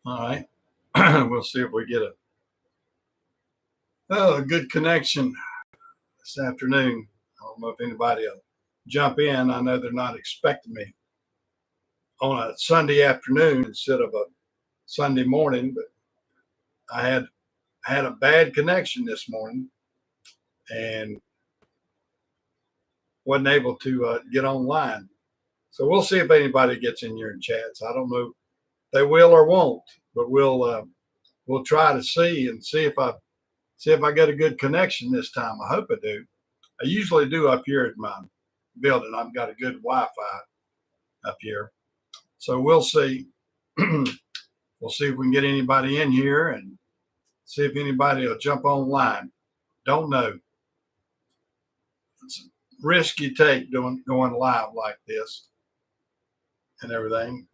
All right. We'll see if we get a good connection this afternoon. I don't know if anybody will jump in. I know they're not expecting me on a Sunday afternoon instead of a Sunday morning, but I had a bad connection this morning and wasn't able to get online. So we'll see if anybody gets in here and chats. I don't know if they will or won't, but we'll try to see if I get a good connection this time. I hope I do. I usually do up here at my building. I've got a good Wi-Fi up here, so we'll see. We'll see if we can get anybody in here and see if anybody will jump online. Don't know. It's a risk you take going live like this and everything.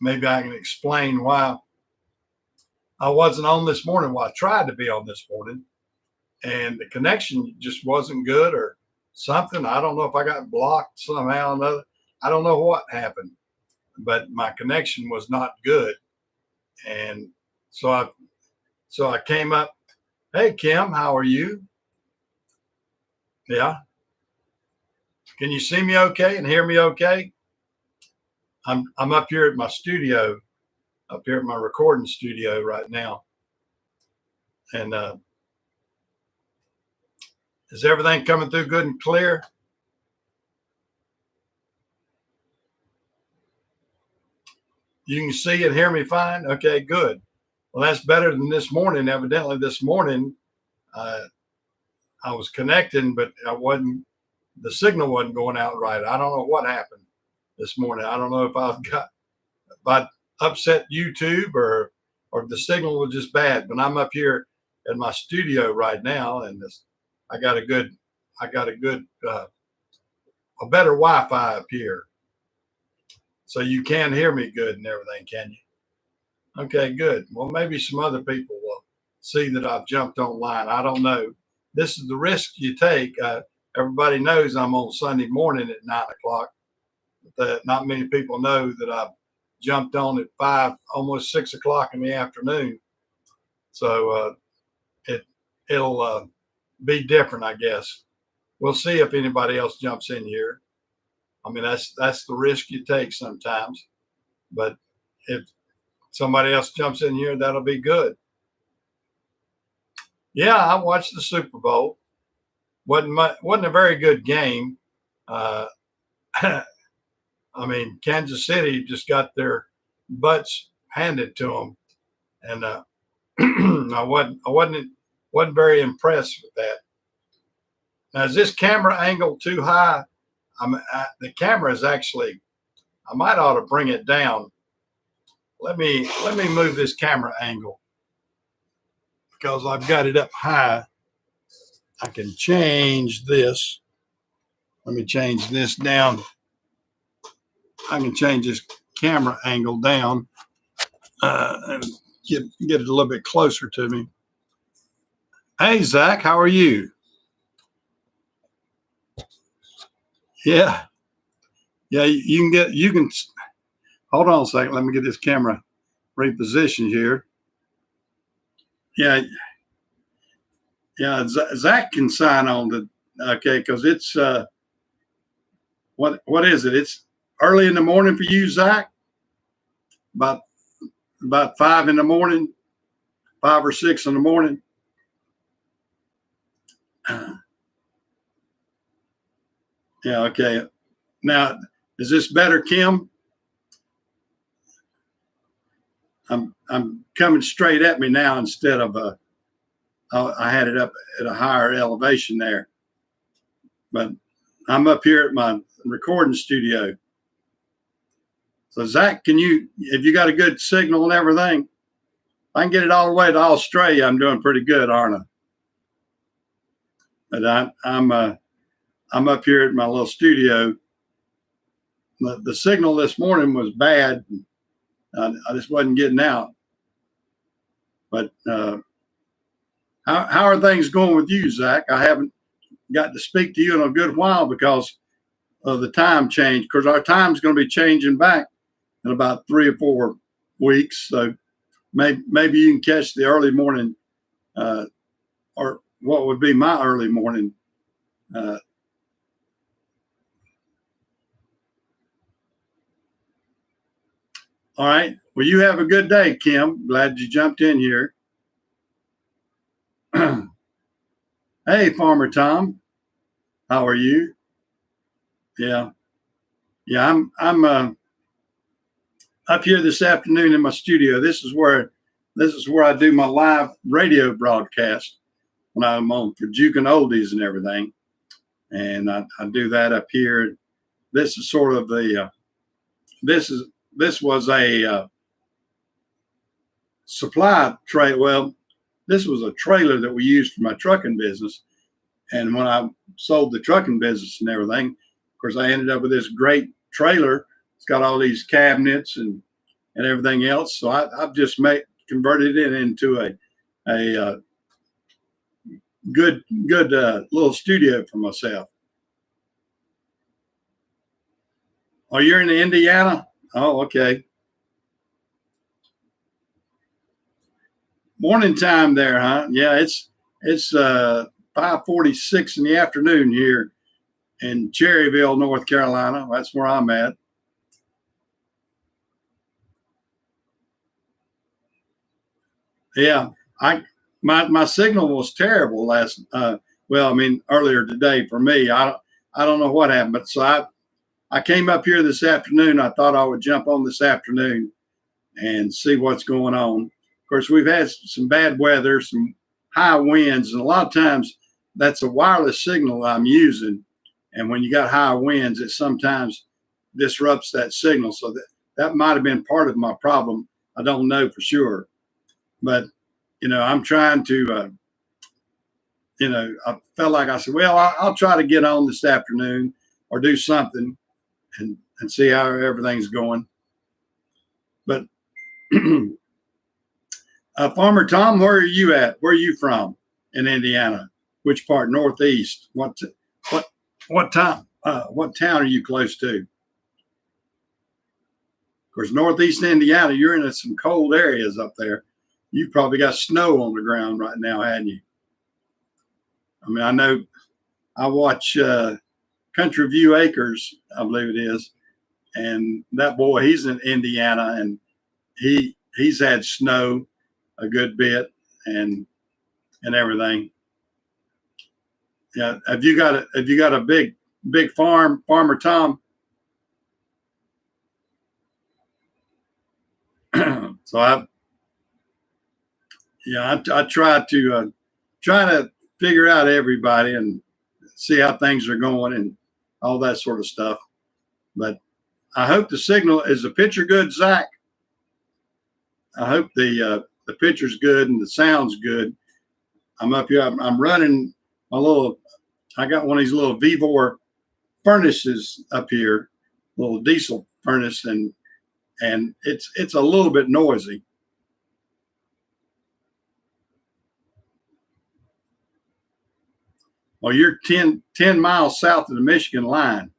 Maybe I can explain why I wasn't on this morning. Well, I tried to be on this morning, and the connection just wasn't good or something. I don't know if I got blocked somehow or another. I don't know what happened, but my connection was not good. And so I came up. Hey, Kim, how are you? Yeah. Can you see me okay and hear me okay? I'm up here at my studio, up here at my recording studio right now. And is everything coming through good and clear? You can see and hear me fine? Okay, good. Well, that's better than this morning. Evidently, this morning I was connecting, but the signal wasn't going out right. I don't know what happened this morning. I don't know if I upset YouTube or the signal was just bad. But I'm up here in my studio right now, and I got a better Wi-Fi up here, so you can hear me good and everything, can you? Okay, good. Well, maybe some other people will see that I've jumped online. I don't know. This is the risk you take. Everybody knows I'm on Sunday morning at 9 o'clock. But not many people know that I've jumped on at 5, almost 6 o'clock in the afternoon. So it'll be different, I guess. We'll see if anybody else jumps in here. I mean, that's the risk you take sometimes. But if somebody else jumps in here, that'll be good. Yeah, I watched the Super Bowl. Wasn't a very good game. I mean, Kansas City just got their butts handed to them, and I wasn't very impressed with that. Now, is this camera angle too high? The camera is actually. I might ought to bring it down. Let me move this camera angle because I've got it up high. I can change this. Let me change this down. I can change this camera angle down and get it a little bit closer to me. Hey, Zach, how are you? Yeah. You can hold on a second. Let me get this camera repositioned here. Yeah. Zach can sign on to, okay, because it's, what is it? It's early in the morning for you, Zach? About 5 in the morning, 5 or 6 in the morning. Yeah, okay. Now, is this better, Kim? I'm coming straight at me now instead of I had it up at a higher elevation there. But I'm up here at my recording studio. So Zach, have you got a good signal and everything? If I can get it all the way to Australia, I'm doing pretty good, aren't I? But I'm up here at my little studio. The signal this morning was bad. I just wasn't getting out. But how are things going with you, Zach? I haven't got to speak to you in a good while because of the time change. Because our time's going to be changing back in about 3 or 4 weeks. So maybe you can catch the early morning, or what would be my early morning. All right. Well, you have a good day, Kim. Glad you jumped in here. Hey, Farmer Tom. How are you? Yeah. Yeah, I'm up here this afternoon in my studio. This is where I do my live radio broadcast when I'm on for Jukin' Oldies and everything. And I do that up here. This is sort of the this was a supply tray. Well, this was a trailer that we used for my trucking business. And when I sold the trucking business and everything, of course, I ended up with this great trailer. It's got all these cabinets and everything else. So I've just converted it into a good little studio for myself. Oh, you're in Indiana? Oh, okay. Morning time there, huh? Yeah, it's 5:46 in the afternoon here in Cherryville, North Carolina. That's where I'm at. Yeah, my signal was terrible earlier today for me. I don't know what happened, but so I came up here this afternoon. I thought I would jump on this afternoon and see what's going on. Of course, we've had some bad weather, some high winds, and a lot of times that's a wireless signal I'm using. And when you got high winds, it sometimes disrupts that signal. So that might have been part of my problem. I don't know for sure. But, I'm trying to, I felt like I said, well, I'll try to get on this afternoon or do something and see how everything's going. But Farmer Tom, where are you at? Where are you from in Indiana? Which part? Northeast? What town? What town are you close to? Of course, Northeast Indiana, you're in some cold areas up there. You've probably got snow on the ground right now, hadn't you? I mean, I know I watch Country View Acres, I believe it is, and that boy, he's in Indiana, and he's had snow a good bit and everything. Yeah, have you got a big farm, Farmer Tom? So I try to figure out everybody and see how things are going and all that sort of stuff. But I hope the signal is the picture good, Zach. I hope the picture's good and the sound's good. I'm up here. I'm running I got one of these little Vevor furnaces up here, little diesel furnace, and it's a little bit noisy. Well, you're 10 miles south of the Michigan line.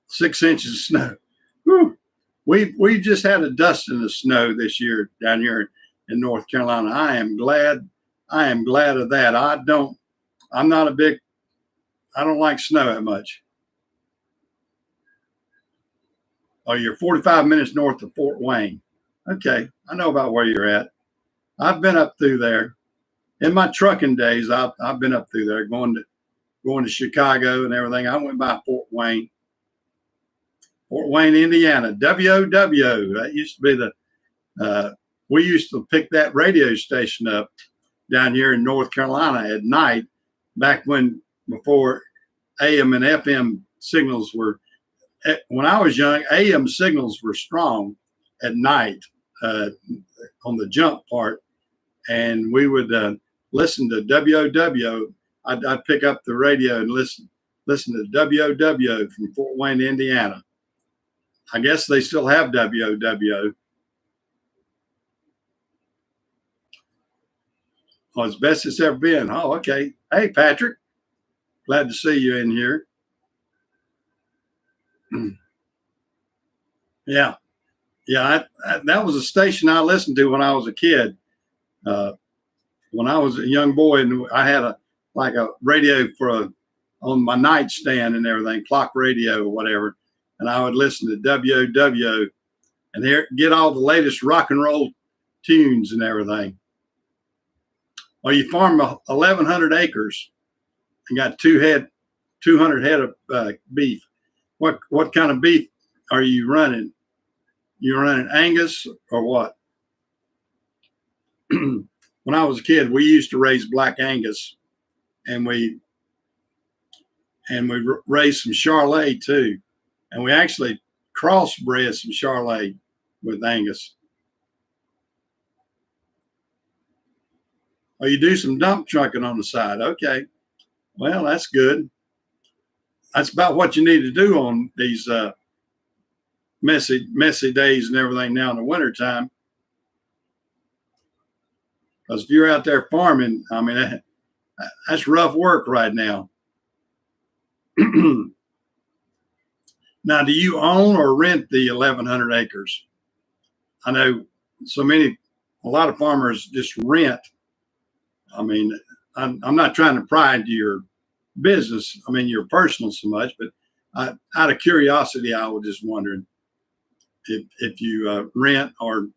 6 inches of snow. Whew. We just had a dusting of snow this year down here in North Carolina. I am glad of that. I don't like snow that much. Oh, you're 45 minutes north of Fort Wayne. Okay, I know about where you're at. I've been up through there. In my trucking days, I've been up through there, going to Chicago and everything. I went by Fort Wayne, Indiana. WOW. That used to be we used to pick that radio station up down here in North Carolina at night, before AM and FM signals were. When I was young, AM signals were strong at night on the jump part, and we would listen to WOW. I'd pick up the radio and listen to WOW from Fort Wayne, Indiana. I guess they still have WOW. Well, it's best it's ever been. Oh, okay. Hey, Patrick. Glad to see you in here. Yeah, yeah. That was a station I listened to when I was a kid. Uh, when I was a young boy, and I had a like a radio on my nightstand and everything, clock radio or whatever, and I would listen to WOW and get all the latest rock and roll tunes and everything. Well, you farm 1,100 acres and got 200 head of beef. What kind of beef are you running? You running Angus or what? When I was a kid, we used to raise black Angus, and we raised some Charolais too, and we actually crossbred some Charolais with Angus. Oh, you do some dump trucking on the side. Okay, well, that's good. That's about what you need to do on these messy days and everything now in the wintertime. Because if you're out there farming, I mean, that's rough work right now. Now, do you own or rent the 1,100 acres? I know a lot of farmers just rent. I mean, I'm not trying to pry into your business, I mean, your personal so much, but out of curiosity, I was just wondering if you rent or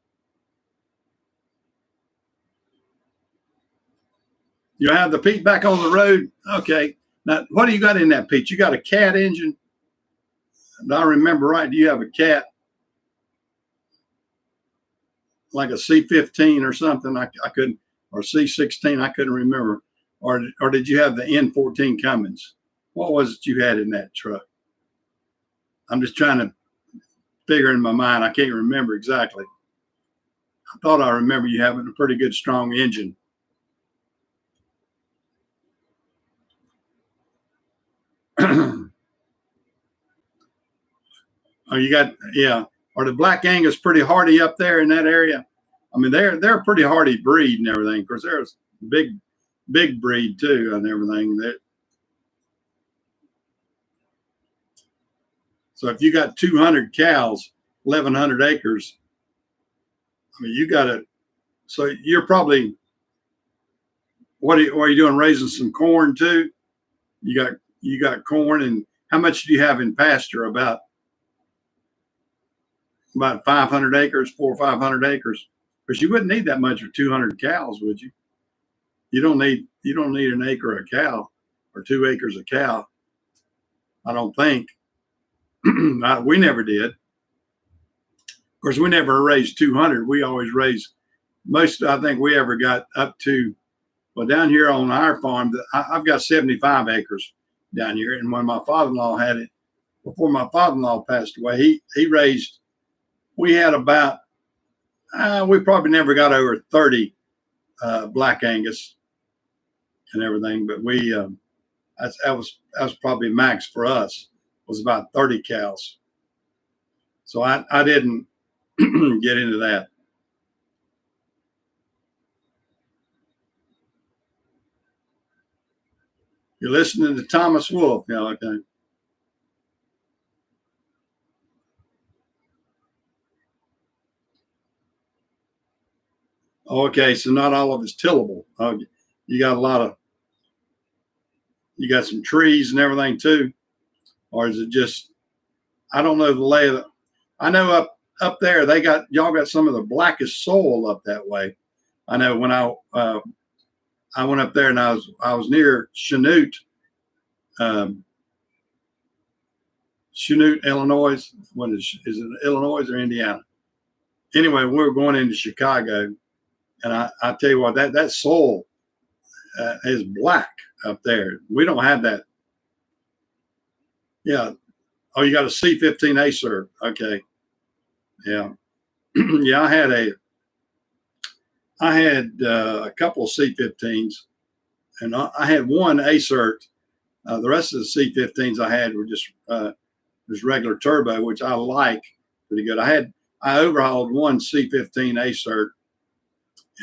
you have the Pete back on the road. Okay. Now, what do you got in that, Pete? You got a Cat engine? Do I remember right? Do you have a Cat? Like a C15 or something? I couldn't, or C16, I couldn't remember. Or did you have the N14 Cummins? What was it you had in that truck? I'm just trying to figure in my mind. I can't remember exactly. I thought I remember you having a pretty good, strong engine. Oh, you got, yeah. Are the Black Angus pretty hardy up there in that area? I mean, they're a pretty hardy breed and everything. Of course, there's big breed too and everything. So if you got 200 cows, 1,100 acres, I mean, you got to. So you're probably what are you doing? Raising some corn too? You got corn, and how much do you have in pasture? About 500 acres, 400 or 500 acres. Because you wouldn't need that much for 200 cows, would you? You don't need an acre a cow or 2 acres a cow. I don't think. We never did. Of course, we never raised 200. We always raised most. I think we ever got up to. Well, down here on our farm, I've got 75 acres down here, and when my father-in-law had it, before my father-in-law passed away, he raised. We had about. We probably never got over 30 Black Angus and everything, but that was probably max for us, was about 30 cows. So I didn't get into that. You're listening to Thomas Wolfe. Yeah, okay. Okay, so not all of it's tillable. You got you got some trees and everything too, or is it just? I don't know the lay of I know up there y'all got some of the blackest soil up that way. I know when I went up there and I was near Chanute, Chanute, Illinois. What is it, Illinois or Indiana? Anyway, we were going into Chicago, and I tell you what, that soil is black up there. We don't have that. Yeah. Oh, you got a C15 Acer. Okay. Yeah. Yeah. I had a couple of C15s, and I had one Acert. The rest of the C15s I had were just regular turbo, which I like pretty good. I overhauled one C15 Acert.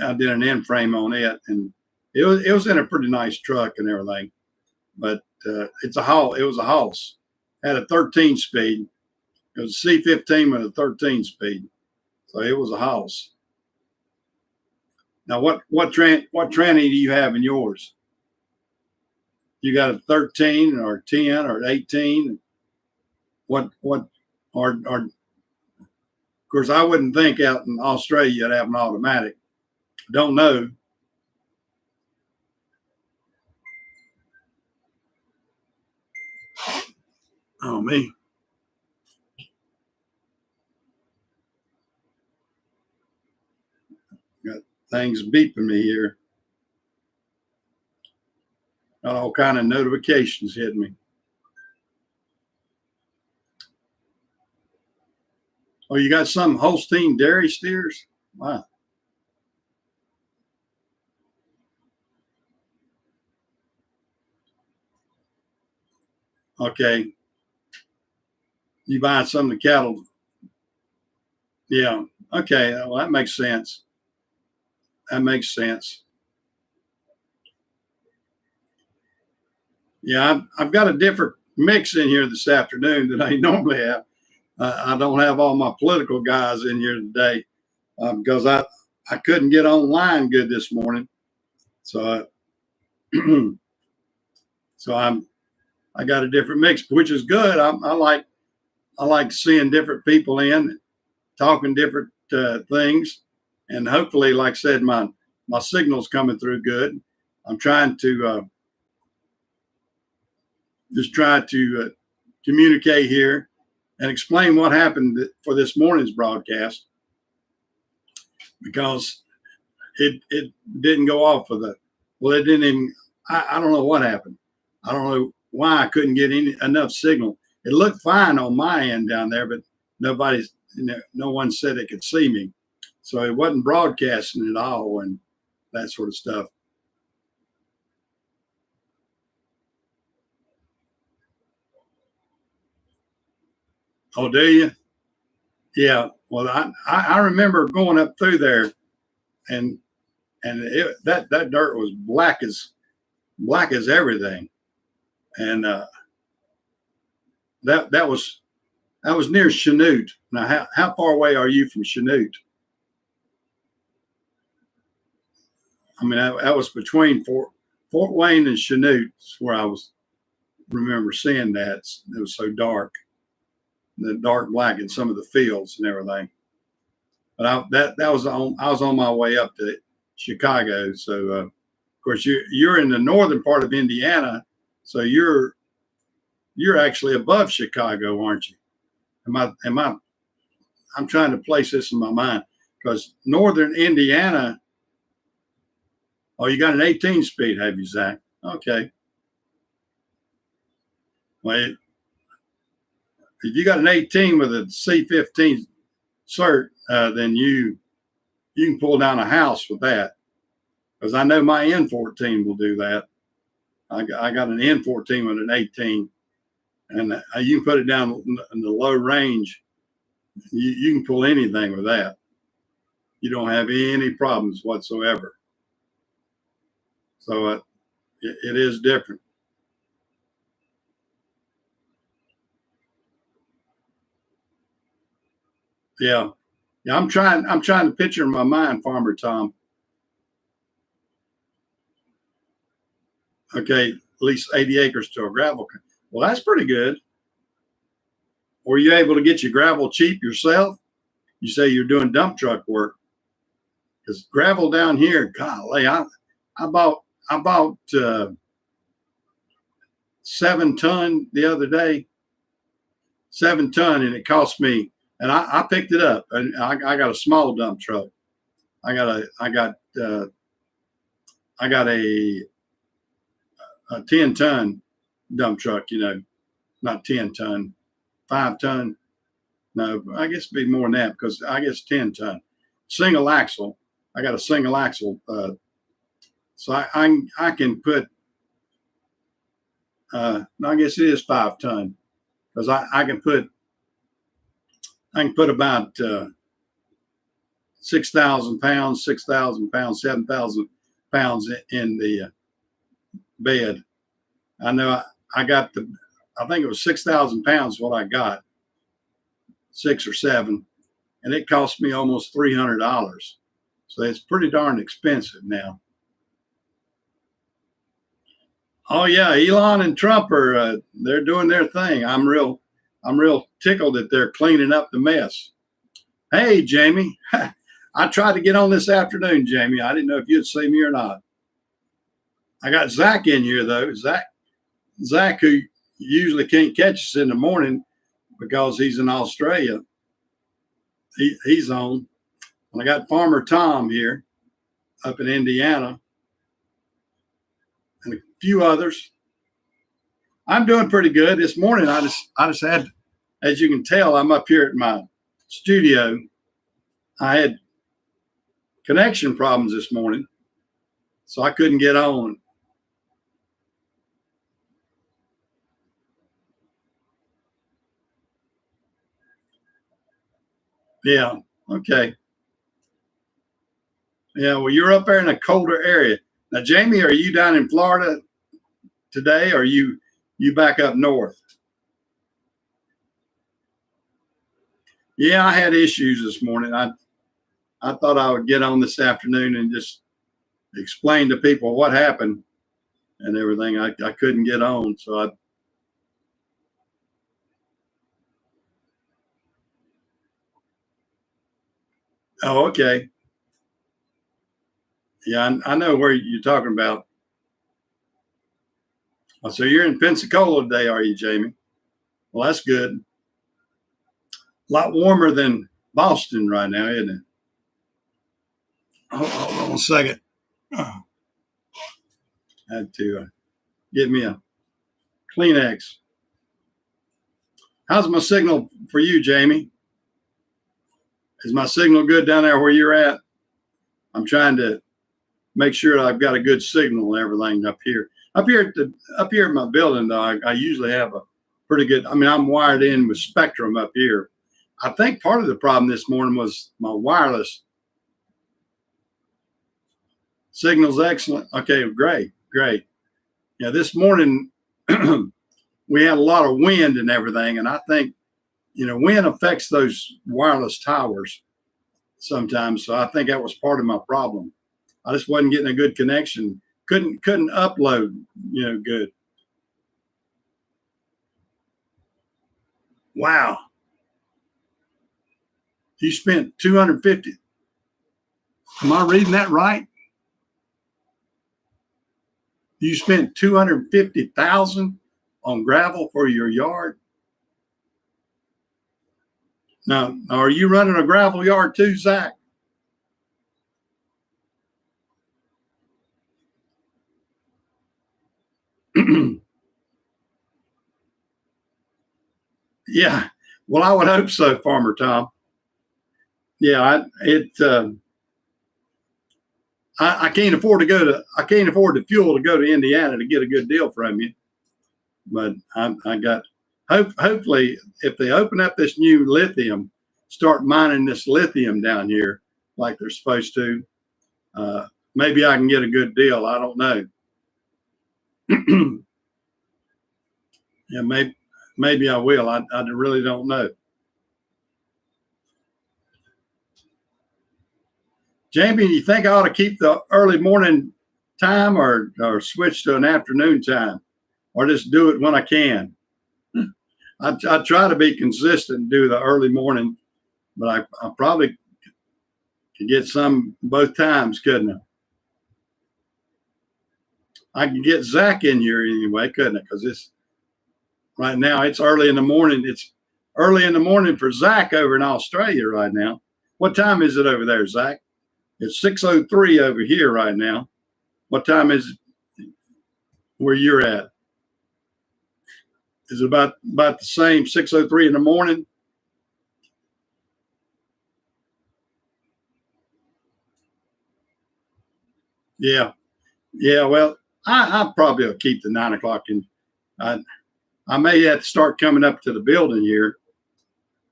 I did an end frame on it, and it was in a pretty nice truck and everything. But it was a Hoss. Had a 13 speed, It was a C15 with a 13 speed, so it was a house. Now, what tranny do you have in yours? You got a 13 or 10 or 18? What or of course I wouldn't think out in Australia you'd have an automatic. Don't know. Oh me. Got things beeping me here. Got all kind of notifications hitting me. Oh, you got some Holstein dairy steers? Wow. Okay. You buying some of the cattle? Yeah. Okay. Well, that makes sense. That makes sense. Yeah, I've got a different mix in here this afternoon that I normally have. I don't have all my political guys in here today because I couldn't get online good this morning. So so I got a different mix, which is good. I like seeing different people in, talking different things, and hopefully, like I said, my signal's coming through good. I'm trying to just try to communicate here and explain what happened for this morning's broadcast, because it didn't go off for it didn't even, I don't know what happened. I don't know why I couldn't get enough signal. It looked fine on my end down there, but no one said they could see me. So it wasn't broadcasting at all and that sort of stuff. Oh, do you? Yeah. Well, I remember going up through there, and that dirt was black as everything, and that was near Chanute. Now, how far away are you from Chanute? I mean, that was between Fort Wayne and Chanute, where I remember seeing that. It was so dark, the dark black in some of the fields and everything. But I was on my way up to Chicago. So of course you're in the northern part of Indiana, so you're actually above Chicago, aren't you? I'm trying to place this in my mind, because northern Indiana. Oh, you got an 18 speed, have you, Zach? Okay. Well, if you got an 18 with a C15 cert, then you can pull down a house with that, because I know my N14 will do that. I got an N14 with an 18, and you can put it down in the low range. You can pull anything with that. You don't have any problems whatsoever. So it is different. Yeah. Yeah, I'm trying to picture in my mind, Farmer Tom. Okay, at least 80 acres to a gravel. Well, that's pretty good. Were you able to get your gravel cheap yourself? You say you're doing dump truck work, because gravel down here, golly, I bought 7-ton the other day, 7-ton, and it cost me. And I picked it up, and I got a small dump truck. I got a 10-ton dump truck. Not 10-ton, 5-ton. No, I guess it'd be more than that, because I guess 10-ton single axle. I got a single axle, so I can put. No, I guess it is 5-ton, because I can put about 6,000 pounds, 7,000 pounds in the bed. I know I got I think it was 6,000 pounds what I got. 6 or 7, and it cost me almost $300. So it's pretty darn expensive now. Oh yeah, Elon and Trump are they're doing their thing. I'm real tickled that they're cleaning up the mess. Hey, Jamie, I tried to get on this afternoon, Jamie. I didn't know if you'd see me or not. I got Zach in here though. Zach, who usually can't catch us in the morning because he's in Australia. He's on. And I got Farmer Tom here up in Indiana and a few others. I'm doing pretty good. This morning I just had, as you can tell, I'm up here at my studio. I had connection problems this morning, so I couldn't get on. Yeah, okay. Yeah, well, you're up there in a colder area. Now, Jamie, are you down in Florida today, or are you back up north? Yeah, I had issues this morning. I thought I would get on this afternoon and just explain to people what happened and everything. I couldn't get on, so oh, okay. Yeah, I know where you're talking about. Oh, so you're in Pensacola today, are you, Jamie? Well, that's good. A lot warmer than Boston right now, isn't it? Hold on a second. Oh, I had to get me a Kleenex. How's my signal for you, Jamie? Is my signal good down there where you're at? I'm trying to make sure I've got a good signal and everything up here. Up here at my building, though, I usually have a pretty good. I mean, I'm wired in with Spectrum up here. I think part of the problem this morning was my wireless signal's excellent. Okay, great. Yeah, this morning we had a lot of wind and everything, and I think wind affects those wireless towers sometimes. So I think that was part of my problem. I just wasn't getting a good connection. Couldn't upload, good. Wow. You spent 250. Am I reading that right? You spent 250,000 on gravel for your yard. Now, are you running a gravel yard too, Zach? Yeah. Well, I would hope so, Farmer Tom. Yeah, I can't afford the fuel to go to Indiana to get a good deal from you. But I got hopefully if they open up this new lithium, start mining this lithium down here like they're supposed to, maybe I can get a good deal. I don't know. Yeah, maybe I will. I really don't know. Jamie, do you think I ought to keep the early morning time or switch to an afternoon time, or just do it when I can? I try to be consistent and do the early morning, but I probably could get some both times, couldn't I? I can get Zach in here anyway, couldn't I? Because it's right now it's early in the morning. It's early in the morning for Zach over in Australia right now. What time is it over there, Zach? It's 6:03 over here right now. What time is it where you're at? Is it about the same, 6:03 in the morning? Yeah. Yeah. Well, I probably will keep the 9 o'clock, and I, I may have to start coming up to the building here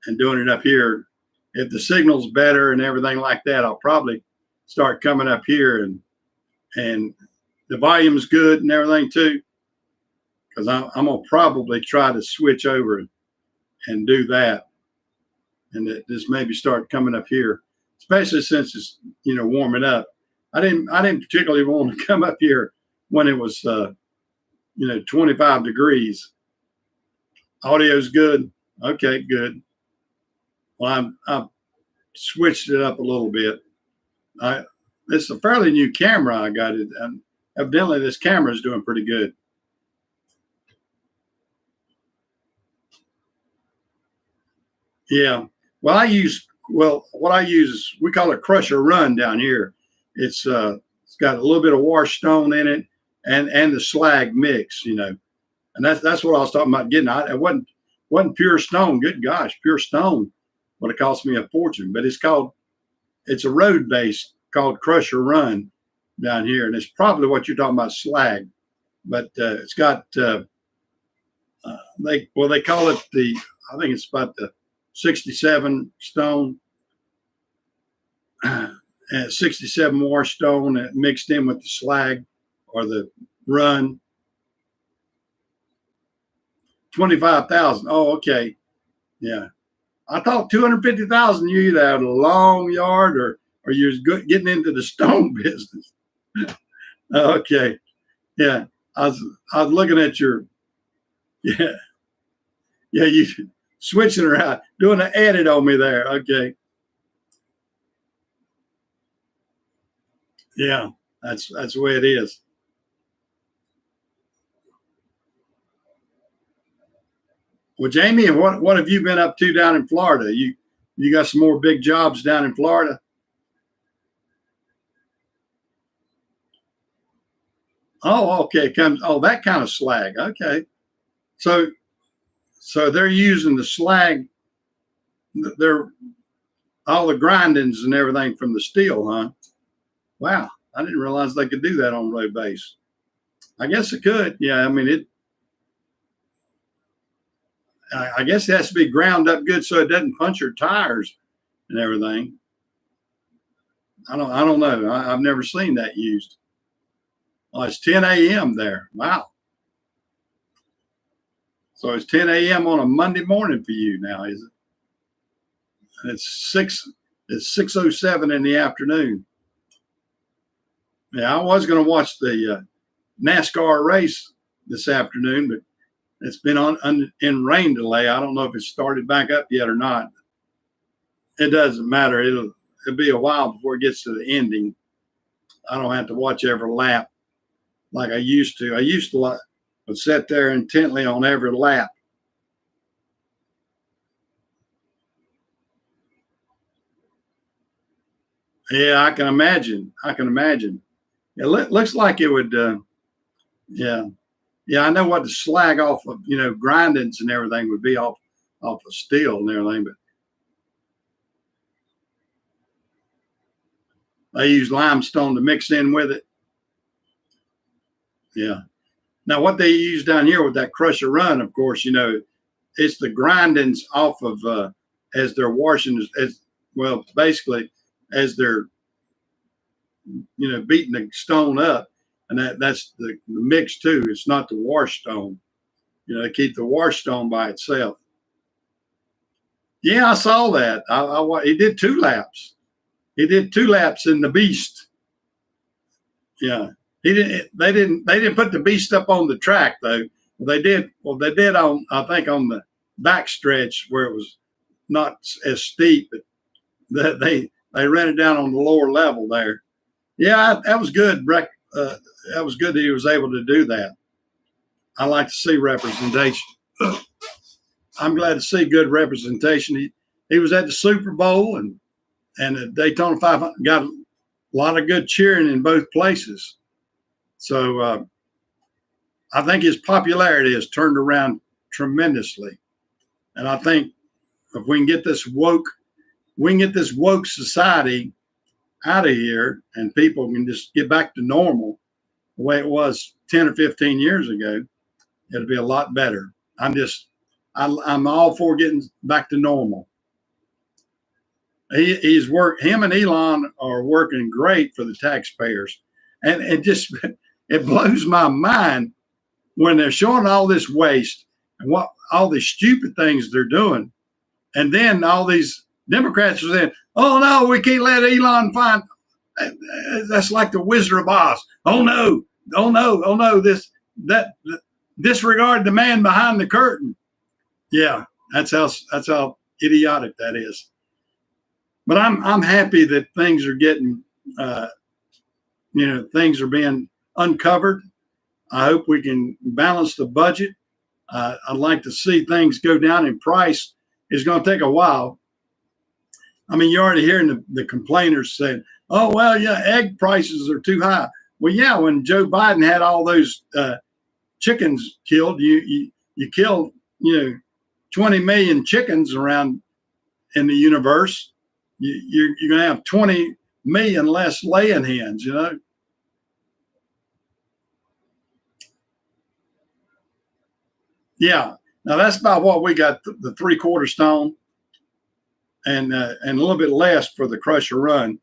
and doing it up here. If the signal's better and everything like that, I'll probably start coming up here and the volume's good and everything too. Because I'm gonna probably try to switch over and do that. and that this maybe start coming up here, especially since it's warming up. I didn't particularly want to come up here when it was 25 degrees. Audio's good. Okay, good. Well, I've switched it up a little bit. It's a fairly new camera I got it, and evidently this camera is doing pretty good. Yeah. Well, what I use is, we call it Crusher Run down here. It's got a little bit of wash stone in it and the slag mix, and that's what I was talking about getting. It wasn't pure stone. Good gosh, pure stone would have cost me a fortune. But it's a road base called Crusher Run down here, and it's probably what you're talking about, slag. But it's got they call it I think it's about the 67 stone, 67 wash stone mixed in with the slag or the run. 25,000. Oh, okay. Yeah. I thought 250,000. You either had a long yard or you're getting into the stone business. Okay. Yeah. I was looking at your, yeah. Yeah. You switching around, doing an edit on me there. Okay. Yeah. That's the way it is. Well, Jamie, what have you been up to down in Florida? You got some more big jobs down in Florida? Oh, okay. That kind of slag. Okay. So they're using the slag. They're all the grindings and everything from the steel, huh? Wow. I didn't realize they could do that on road base. I guess it could. Yeah. I mean, I guess it has to be ground up good so it doesn't puncture tires and everything. I don't know. I've never seen that used. Oh, it's 10 a.m. there. Wow. So it's 10 a.m. on a Monday morning for you now, is it? It's 6:07 in the afternoon. Yeah, I was going to watch the NASCAR race this afternoon, but it's been in rain delay. I don't know if it's started back up yet or not. It doesn't matter. It'll be a while before it gets to the ending. I don't have to watch every lap like I used to. I used to sit there intently on every lap. Yeah, I can imagine. It looks like it would. Yeah. Yeah, I know what the slag off of, grindings and everything would be off of steel and everything, but they use limestone to mix in with it. Yeah. Now, what they use down here with that Crusher Run, of course, it's the grindings off of as they're washing, basically as they're beating the stone up, and that's the mix too. It's not the wash stone. They keep the wash stone by itself. Yeah, I saw that. He did 2 laps. He did 2 laps in the Beast. Yeah, they didn't put the Beast up on the track though. They did. Well, they did on, I think, on the back stretch where it was not as steep, but they ran it down on the lower level there. Yeah, that was good. That was good that he was able to do that. I like to see representation. I'm glad to see good representation. He was at the Super Bowl and the Daytona 500, got a lot of good cheering in both places. So I think his popularity has turned around tremendously. And I think if we can get this woke society out of here and people can just get back to normal the way it was 10 or 15 years ago, it'll be a lot better. I'm all for getting back to normal. Him and Elon are working great for the taxpayers. And it blows my mind when they're showing all this waste and what all the stupid things they're doing. And then all these Democrats are saying, "Oh no, we can't let Elon find." That's like the Wizard of Oz. Oh no, oh no, oh no! Disregard the man behind the curtain. Yeah, that's how idiotic that is. But I'm happy that things are getting, things are being uncovered. I hope we can balance the budget. I'd like to see things go down in price. It's going to take a while. I mean, you're already hearing the complainers saying, "Oh well, yeah, egg prices are too high." Well, yeah, when Joe Biden had all those chickens killed, you killed 20 million chickens around in the universe. You're going to have 20 million less laying hens. Yeah. Now that's about what we got, the 3/4 stone, and a little bit less for the crusher run.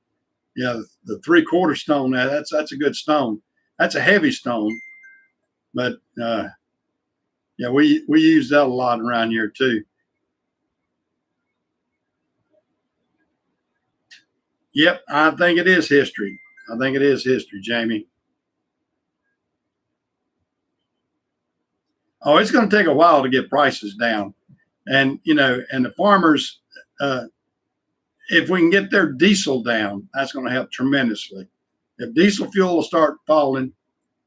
Yeah, the 3/4 stone. That's a good stone. That's a heavy stone, but yeah, we use that a lot around here too. Yep, I think it is history. I think it is history, Jamie. Oh, it's going to take a while to get prices down, and and the farmers, if we can get their diesel down, that's going to help tremendously. If diesel fuel will start falling,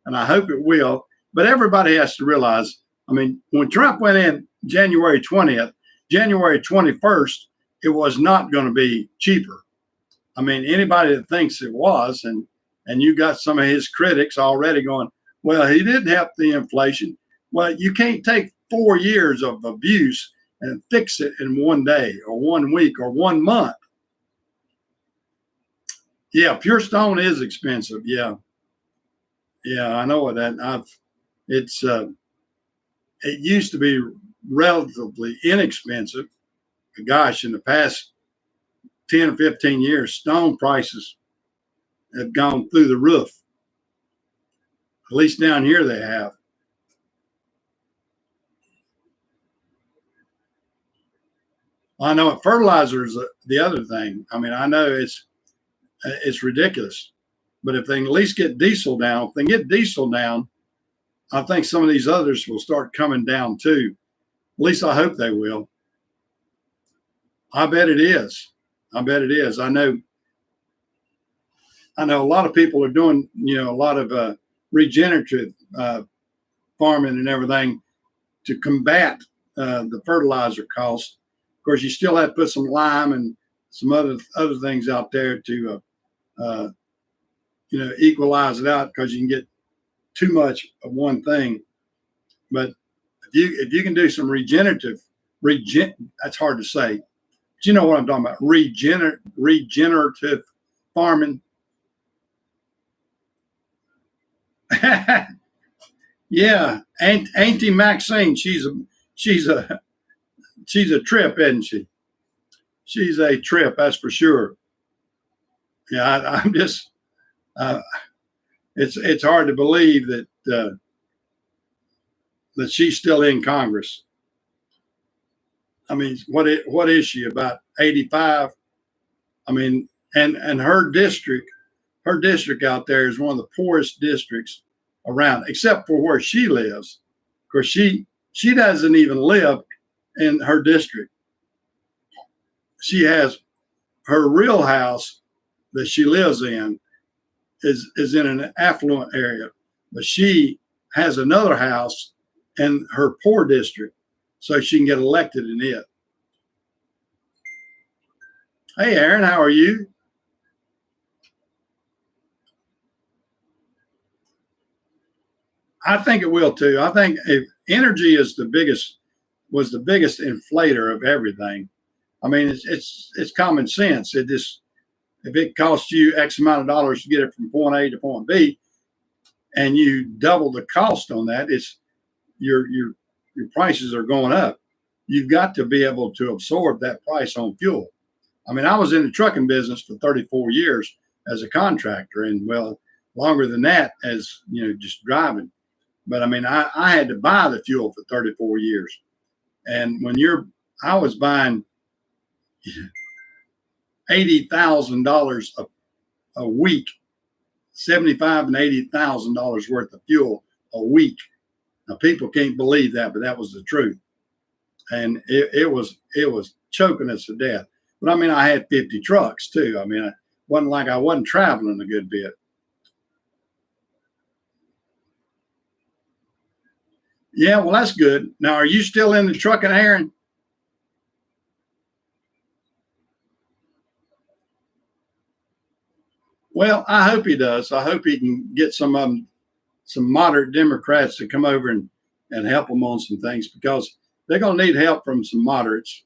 and I hope it will, but everybody has to realize, I mean, when Trump went in January 20th, January 21st, it was not going to be cheaper. I mean, anybody that thinks it was, and you got some of his critics already going, well, he didn't help the inflation. Well, you can't take 4 years of abuse and fix it in one day or 1 week or 1 month. Yeah, pure stone is expensive. Yeah, I know that. It used to be relatively inexpensive. Gosh, in the past 10 or 15 years, stone prices have gone through the roof. At least down here they have. I know fertilizer is the other thing. I mean, I know it's ridiculous, but if they can at least get diesel down, if they get diesel down, I think some of these others will start coming down too. At least I hope they will. I bet it is. I bet it is. I know a lot of people are doing, a lot of regenerative farming and everything to combat the fertilizer cost. Of course, you still have to put some lime and some other things out there to, equalize it out, because you can get too much of one thing. But if you can do some regenerative, that's hard to say. But you know what I'm talking about? Regenerative farming. Yeah, Auntie Maxine, she's a trip, isn't she? She's a trip, that's for sure. Yeah, I'm just, it's hard to believe that that she's still in Congress. I mean, what is she, about 85? I mean, and her district out there is one of the poorest districts around, except for where she lives. Of course, she doesn't even live in her district. She has her real house that she lives in is in an affluent area, but she has another house in her poor district, so she can get elected in it. Hey, Aaron, how are you? I think it will too. I think if energy was the biggest inflator of everything. I mean, it's common sense. If it costs you X amount of dollars to get it from point A to point B, and you double the cost on that, it's your prices are going up. You've got to be able to absorb that price on fuel. I mean, I was in the trucking business for 34 years as a contractor, and well, longer than that as just driving. But I mean, I had to buy the fuel for 34 years, and I was buying $80,000 a week, $75,000 and $80,000 worth of fuel a week. Now people can't believe that, but that was the truth, and it was choking us to death. But I mean, I had 50 trucks too. I mean, it wasn't like I wasn't traveling a good bit. Yeah, well, that's good. Now, are you still in the trucking, Aaron? Well, I hope he does. I hope he can get some of them, some moderate Democrats to come over and help them on some things, because they're going to need help from some moderates.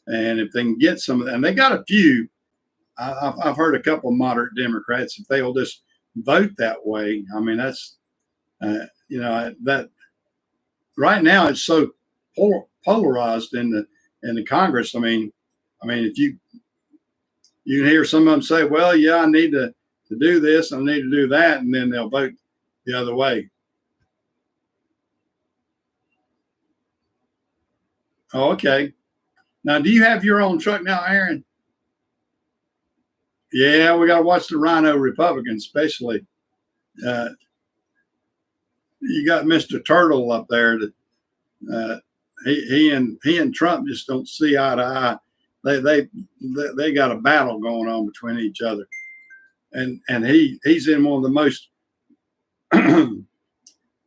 And if they can get some, and they got a few, I've heard a couple of moderate Democrats, if they'll just vote that way. I mean, that's, that right now it's so polarized in the Congress. I mean, if you can hear some of them say, well, yeah, I need to do this, I need to do that, and then they'll vote the other way. Oh, okay. Now, do you have your own truck now, Aaron? Yeah, we got to watch the Rhino Republicans, especially. You got Mr. Turtle up there that he and Trump just don't see eye to eye. They got a battle going on between each other, and he's in one of the most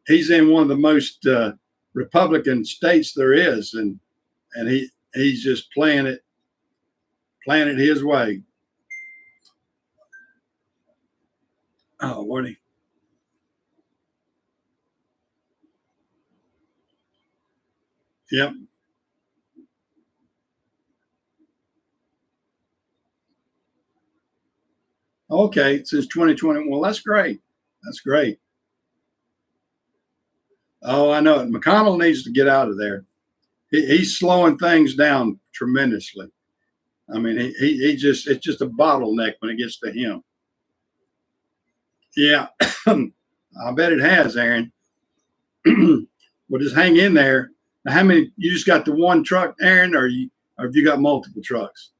he's in one of the most Republican states there is, and he's just playing it his way. Oh, what he? Yep. Okay, since 2020. Well, that's great. That's great. Oh, I know it. McConnell needs to get out of there. He's slowing things down tremendously. I mean, he just, it's just a bottleneck when it gets to him. Yeah, I bet it has, Aaron. Well, just hang in there. Now, how many? You just got the one truck, Aaron, or have you got multiple trucks?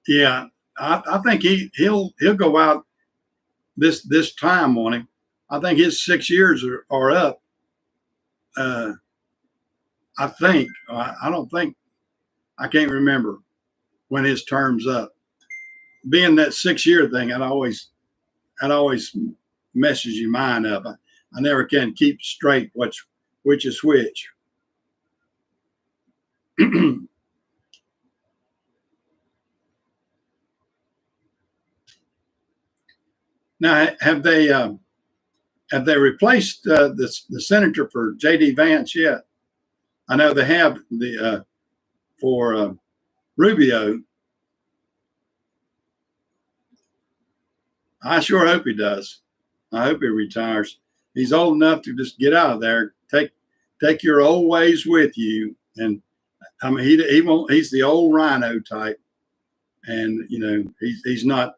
Yeah, I think he'll go out this time on him. I think his 6 years are up. I think I don't think I can't remember when his term's up. Being that 6 year thing, that always messes your mind up. I never can keep straight which is which. Now, have they replaced the senator for J.D. Vance yet? I know they have the for Rubio. I sure hope he does. I hope he retires. He's old enough to just get out of there. Take your old ways with you. And I mean, he won't. He's the old Rhino type, and he's not.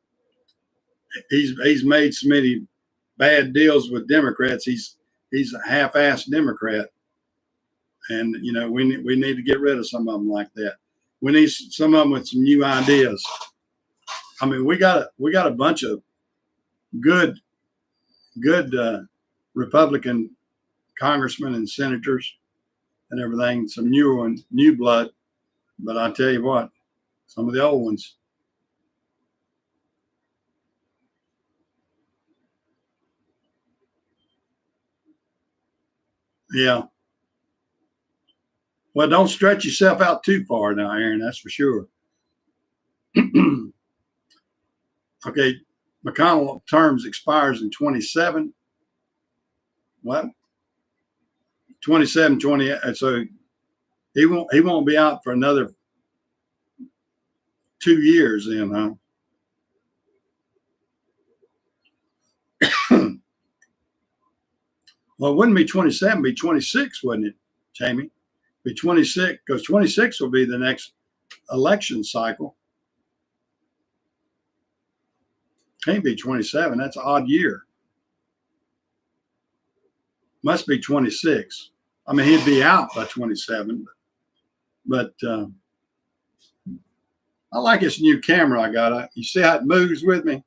He's made so many bad deals with Democrats. He's a half-assed Democrat, and we need to get rid of some of them like that. We need some of them with some new ideas. I mean, we got a bunch of good Republican congressmen and senators and everything. Some new blood, but I tell you what, some of the old ones. Yeah. Well, don't stretch yourself out too far now, Aaron. That's for sure. Okay, McConnell terms expires in 27. What? 27, 28. So he won't be out for another 2 years then, huh? Well, it wouldn't be 27, it'd be 26, wouldn't it, Jamie? Be 26, because 26 will be the next election cycle. Can't be 27. That's an odd year. Must be 26. I mean, he'd be out by 27. But I like this new camera I got. You see how it moves with me?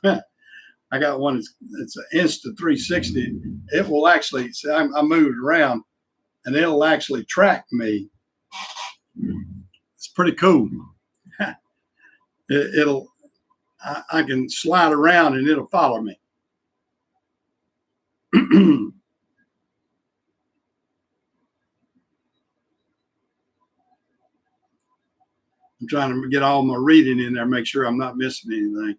I got one. It's an Insta360. It will actually. See, I moved around, and it'll actually track me. It's pretty cool. It'll. I can slide around, and it'll follow me. I'm trying to get all my reading in there, make sure I'm not missing anything.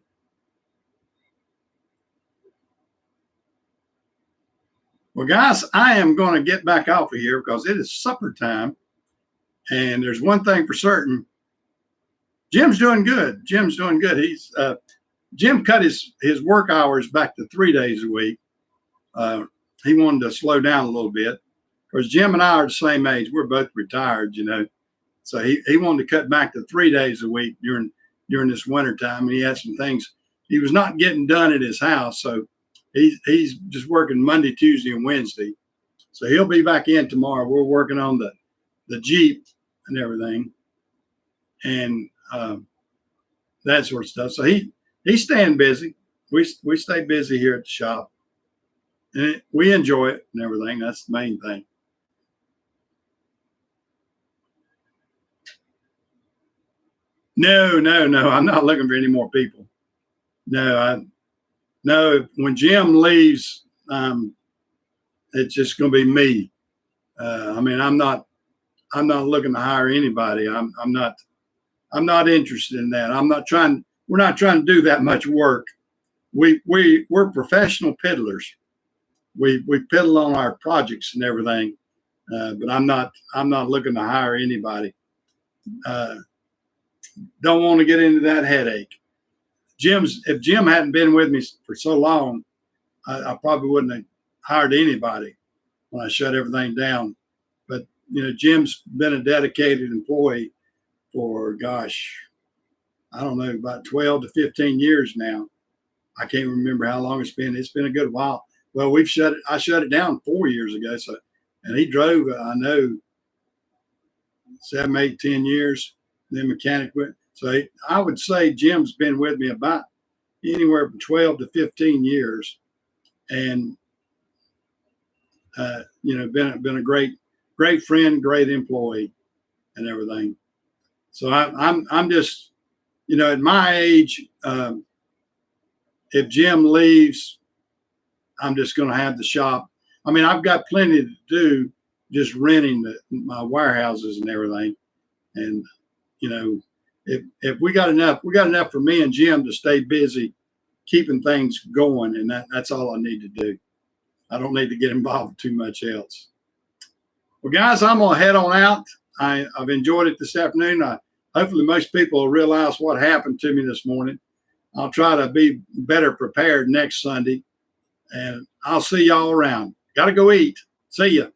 Well, guys, I am going to get back off of here because it is supper time. And there's one thing for certain. Jim's doing good. Jim's doing good. Jim cut his work hours back to 3 days a week. He wanted to slow down a little bit because Jim and I are the same age. We're both retired, you know. So he wanted to cut back to 3 days a week during this winter time. And he had some things he was not getting done at his house. So he's just working Monday, Tuesday, and Wednesday. So he'll be back in tomorrow. We're working on the Jeep and everything. And that sort of stuff. So he's staying busy. We stay busy here at the shop. And we enjoy it and everything. That's the main thing. No. I'm not looking for any more people. No. When Jim leaves, it's just going to be me. I mean, I'm not looking to hire anybody. I'm not interested in that. We're not trying to do that much work. We're professional piddlers. We piddle on our projects and everything. But I'm not looking to hire anybody. Don't want to get into that headache. If Jim hadn't been with me for so long, I probably wouldn't have hired anybody when I shut everything down. But you know, Jim's been a dedicated employee for, gosh, I don't know, about 12 to 15 years now. I can't remember how long it's been. It's been a good while. Well, I shut it down 4 years ago. So, and he drove, I know, 7, 8, 10 years. Then mechanic went. So I would say Jim's been with me about anywhere from 12 to 15 years, and you know, been a great friend, great employee, and everything. So I'm just, you know, at my age, if Jim leaves, I'm just going to have the shop. I mean, I've got plenty to do, just renting my warehouses and everything, and you know, if we got enough for me and Jim to stay busy, keeping things going, and that's all I need to do. I don't need to get involved too much else. Well, guys, I'm gonna head on out. I've enjoyed it this afternoon. Hopefully most people will realize what happened to me this morning. I'll try to be better prepared next Sunday, and I'll see y'all around. Got to go eat. See ya.